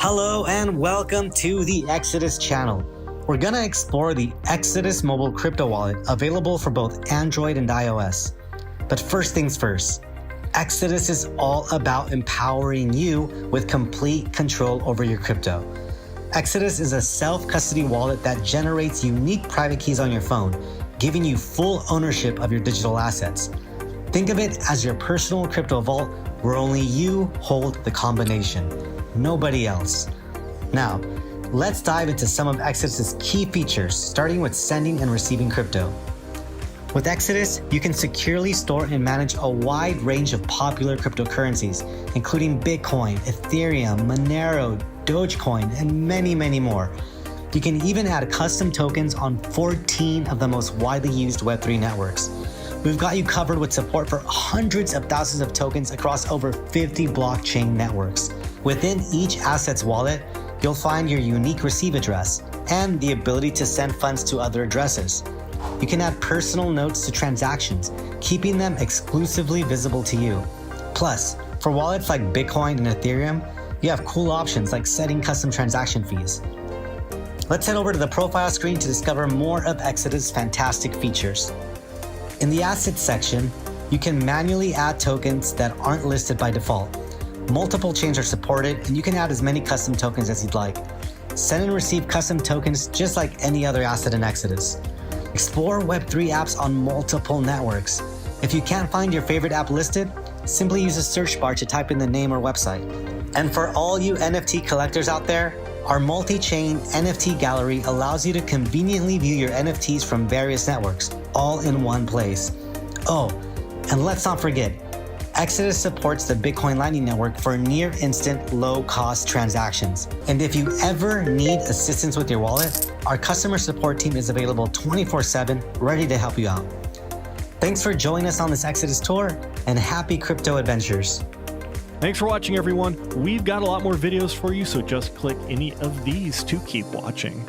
Hello and welcome to the Exodus channel. We're gonna explore the Exodus mobile crypto wallet available for both Android and iOS. But first things first, Exodus is all about empowering you with complete control over your crypto. Exodus is a self-custody wallet that generates unique private keys on your phone, giving you full ownership of your digital assets. Think of it as your personal crypto vault where only you hold the combination, nobody else. Now, let's dive into some of Exodus's key features, starting with sending and receiving crypto. With Exodus, you can securely store and manage a wide range of popular cryptocurrencies, including Bitcoin, Ethereum, Monero, Dogecoin, and many more. You can even add custom tokens on 14 of the most widely used Web3 networks. We've got you covered with support for hundreds of thousands of tokens across over 50 blockchain networks. Within each asset's wallet, you'll find your unique receive address and the ability to send funds to other addresses. You can add personal notes to transactions, keeping them exclusively visible to you. Plus, for wallets like Bitcoin and Ethereum, you have cool options like setting custom transaction fees. Let's head over to the profile screen to discover more of Exodus' fantastic features. In the assets section, you can manually add tokens that aren't listed by default. Multiple chains are supported, and you can add as many custom tokens as you'd like. Send and receive custom tokens just like any other asset in Exodus. Explore Web3 apps on multiple networks. If you can't find your favorite app listed, simply use a search bar to type in the name or website. And for all you NFT collectors out there, our multi-chain NFT gallery allows you to conveniently view your NFTs from various networks, all in one place. Oh, and let's not forget, Exodus supports the Bitcoin Lightning Network for near instant, low-cost transactions. And if you ever need assistance with your wallet, our customer support team is available 24/7, ready to help you out. Thanks for joining us on this Exodus tour, and happy crypto adventures. Thanks for watching, everyone. We've got a lot more videos for you, so just click any of these to keep watching.